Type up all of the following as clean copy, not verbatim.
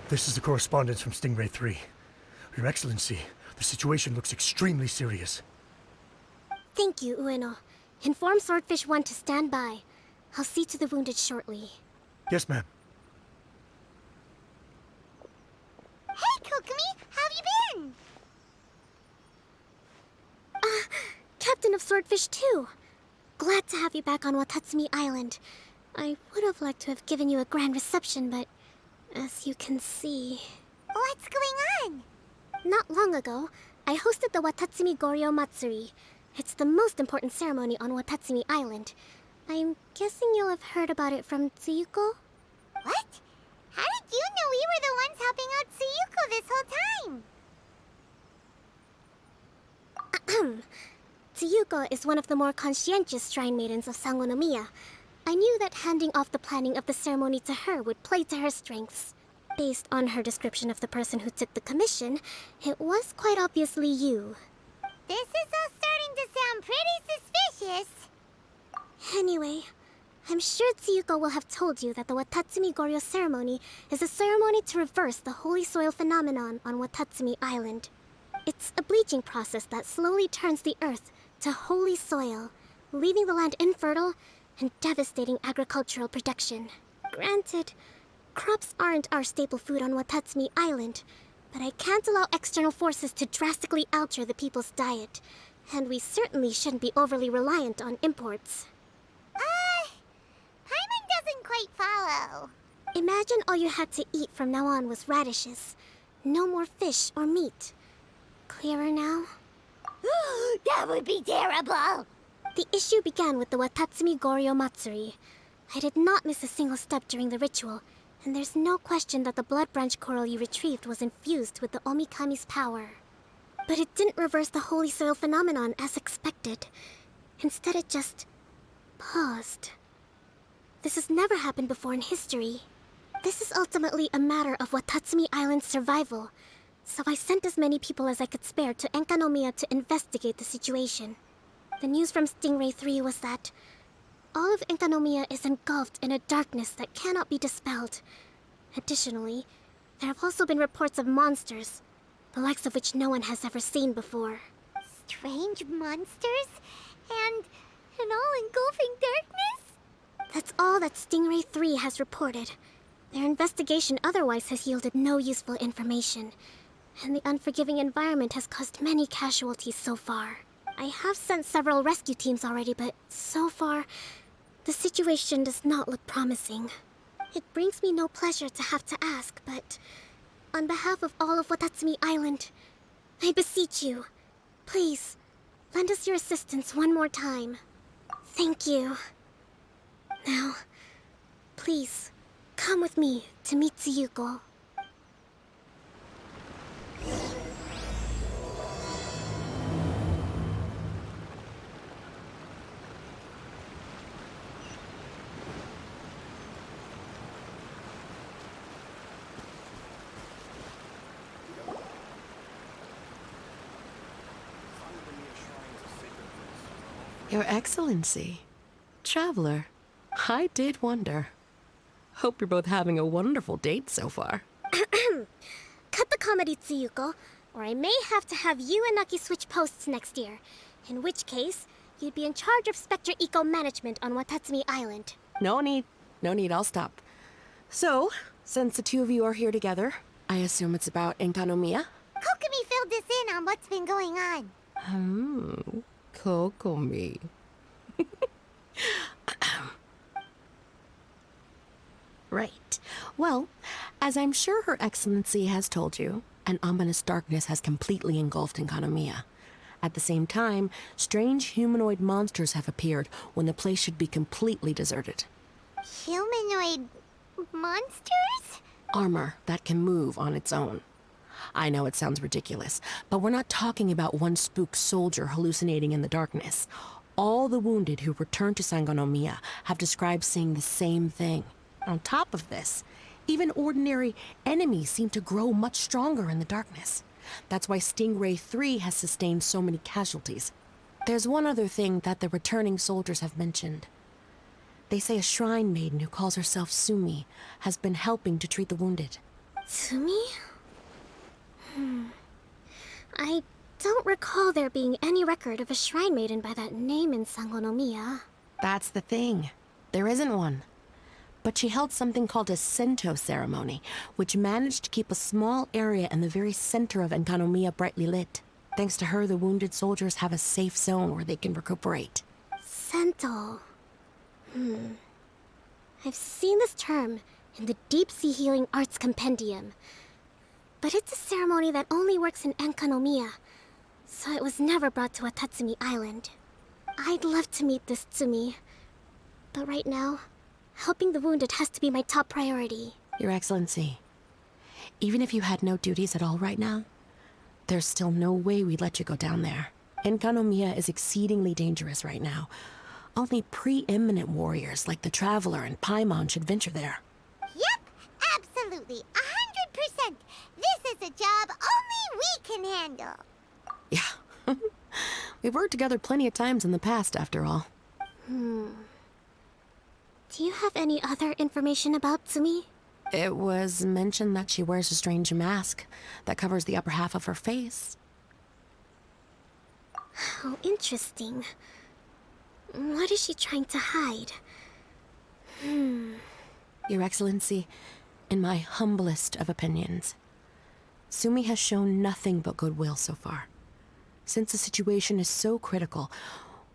This is the correspondence from Stingray 3. Your Excellency, the situation looks extremely serious. Thank you, Ueno. Inform Swordfish 1 to stand by. I'll see to the wounded shortly. Yes, ma'am. Hey, Kokomi! How have you been? Captain of Swordfish 2. Glad to have you back on Watatsumi Island. I would have liked to have given you a grand reception, but as you can see... What's going on? Not long ago, I hosted the Watatsumi Goryo Matsuri. It's the most important ceremony on Watatsumi Island. I'm guessing you'll have heard about it from Tsuyuko? What? How did you know we were the ones helping out Tsuyuko this whole time? Tsuyuko is one of the more conscientious shrine maidens of Enkanomiya. I knew that handing off the planning of the ceremony to her would play to her strengths. Based on her description of the person who took the commission, it was quite obviously you. This is all starting to sound pretty suspicious. Anyway, I'm sure Tsuyuko will have told you that the Watatsumi Goryo ceremony is a ceremony to reverse the holy soil phenomenon on Watatsumi Island. It's a bleaching process that slowly turns the earth to holy soil, leaving the land infertile and devastating agricultural production. Granted, crops aren't our staple food on Watatsumi Island, but I can't allow external forces to drastically alter the people's diet, and we certainly shouldn't be overly reliant on imports. Paimon doesn't quite follow. Imagine all you had to eat from now on was radishes. No more fish or meat. Clearer now? That would be terrible! The issue began with the Watatsumi Goryo Matsuri. I did not miss a single step during the ritual, and there's no question that the blood branch coral you retrieved was infused with the Omikami's power. But it didn't reverse the holy soil phenomenon as expected. Instead, it just... paused. This has never happened before in history. This is ultimately a matter of Watatsumi Island's survival, so I sent as many people as I could spare to Enkanomiya to investigate the situation. The news from Stingray 3 was that all of Enkanomiya is engulfed in a darkness that cannot be dispelled. Additionally, there have also been reports of monsters, the likes of which no one has ever seen before. Strange monsters? And an all-engulfing darkness? That's all that Stingray 3 has reported. Their investigation otherwise has yielded no useful information, and the unforgiving environment has caused many casualties so far. I have sent several rescue teams already, but so far, the situation does not look promising. It brings me no pleasure to have to ask, but on behalf of all of Watatsumi Island, I beseech you, please, lend us your assistance one more time. Thank you. Now, please, come with me to meet Tsuyuko. Your Excellency. Traveler, I did wonder. Hope you're both having a wonderful date so far. Cut the comedy, Tsuyuko, or I may have to have you and Naki switch posts next year. In which case, you'd be in charge of Spectre Eco Management on Watatsumi Island. No need, I'll stop. So, since the two of you are here together, I assume it's about Enkanomiya? Kokomi filled us in on what's been going on. Kokomi. Right. Well, as I'm sure Her Excellency has told you, an ominous darkness has completely engulfed Enkanomiya. At the same time, strange humanoid monsters have appeared when the place should be completely deserted. Humanoid monsters? Armor that can move on its own. I know it sounds ridiculous, but we're not talking about one spooked soldier hallucinating in the darkness. All the wounded who returned to Enkanomiya have described seeing the same thing. On top of this, even ordinary enemies seem to grow much stronger in the darkness. That's why Stingray 3 has sustained so many casualties. There's one other thing that the returning soldiers have mentioned. They say a shrine maiden who calls herself Sumi has been helping to treat the wounded. Tsumi? I don't recall there being any record of a shrine maiden by that name in Sangonomiya. That's the thing. There isn't one. But she held something called a Sento ceremony, which managed to keep a small area in the very center of Enkanomiya brightly lit. Thanks to her, the wounded soldiers have a safe zone where they can recuperate. Sento. I've seen this term in the Deep Sea Healing Arts Compendium. But it's a ceremony that only works in Enkanomiya, so it was never brought to Watatsumi Island. I'd love to meet this Tsumi, but right now, helping the wounded has to be my top priority. Your Excellency, even if you had no duties at all right now, there's still no way we'd let you go down there. Enkanomiya is exceedingly dangerous right now. Only preeminent warriors like the Traveler and Paimon should venture there. Yep, absolutely, 100%. This is a job only we can handle. Yeah. We've worked together plenty of times in the past, after all. Do you have any other information about Tsumi? It was mentioned that she wears a strange mask that covers the upper half of her face. How interesting. What is she trying to hide? Your Excellency, in my humblest of opinions, Sumi has shown nothing but goodwill so far. Since the situation is so critical,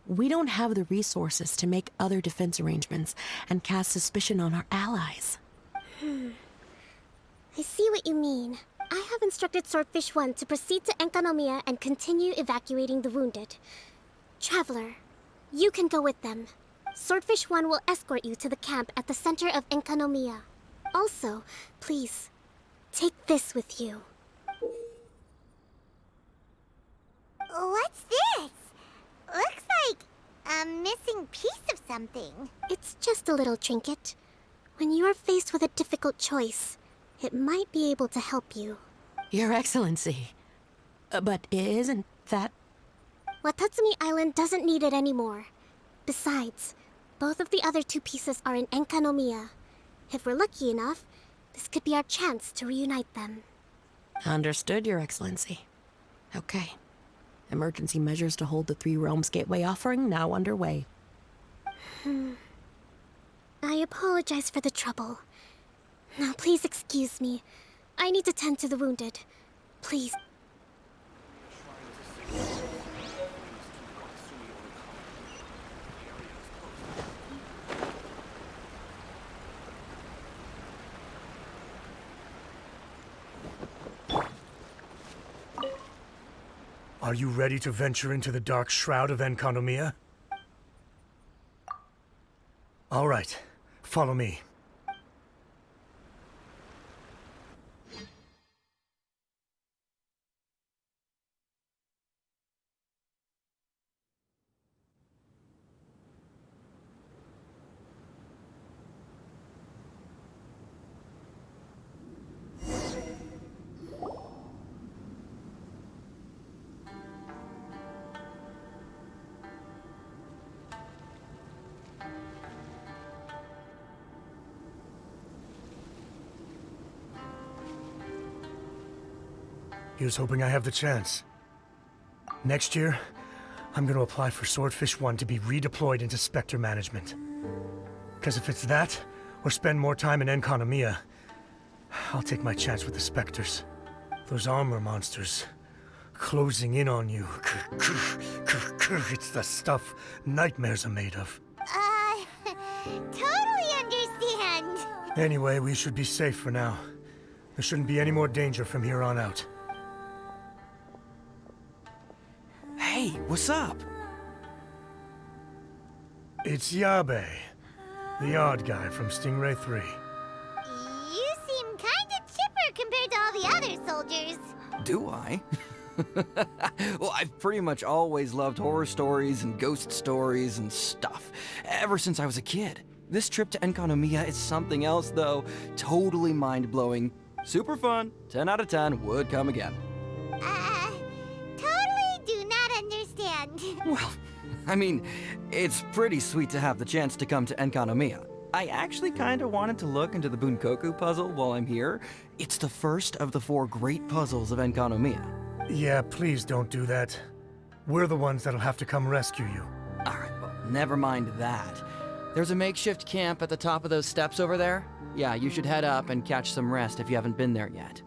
we don't have the resources to make other defense arrangements and cast suspicion on our allies. I see what you mean. I have instructed Swordfish 1 to proceed to Enkanomiya and continue evacuating the wounded. Traveler, you can go with them. Swordfish 1 will escort you to the camp at the center of Enkanomiya. Also, please, take this with you. What's this? Looks like a missing piece of something. It's just a little trinket. When you are faced with a difficult choice, it might be able to help you. Your Excellency. But isn't that... Watatsumi Island doesn't need it anymore. Besides, both of the other two pieces are in Enkanomiya. If we're lucky enough, this could be our chance to reunite them. Understood, Your Excellency. Okay. Emergency measures to hold the Three Realms Gateway offering now underway. I apologize for the trouble. Now, please excuse me. I need to tend to the wounded. Please. Are you ready to venture into the dark shroud of Enkanomiya? All right, follow me. Here's hoping I have the chance. Next year, I'm gonna apply for Swordfish 1 to be redeployed into Spectre management. Because if it's that, or spend more time in Enkanomiya, I'll take my chance with the Spectres. Those armor monsters, closing in on you. It's the stuff nightmares are made of. Totally understand. Anyway, we should be safe for now. There shouldn't be any more danger from here on out. Hey, what's up? It's Yabe, the odd guy from Stingray 3. You seem kinda chipper compared to all the other soldiers. Do I? Well, I've pretty much always loved horror stories and ghost stories and stuff, ever since I was a kid. This trip to Enkanomiya is something else, though. Totally mind-blowing. Super fun. 10 out of 10 would come again. Totally do not understand. Well, I mean, it's pretty sweet to have the chance to come to Enkanomiya. I actually kinda wanted to look into the Bunkoku puzzle while I'm here. It's the first of the 4 great puzzles of Enkanomiya. Yeah, please don't do that. We're the ones that'll have to come rescue you. Alright, well, never mind that. There's a makeshift camp at the top of those steps over there. Yeah, you should head up and catch some rest if you haven't been there yet.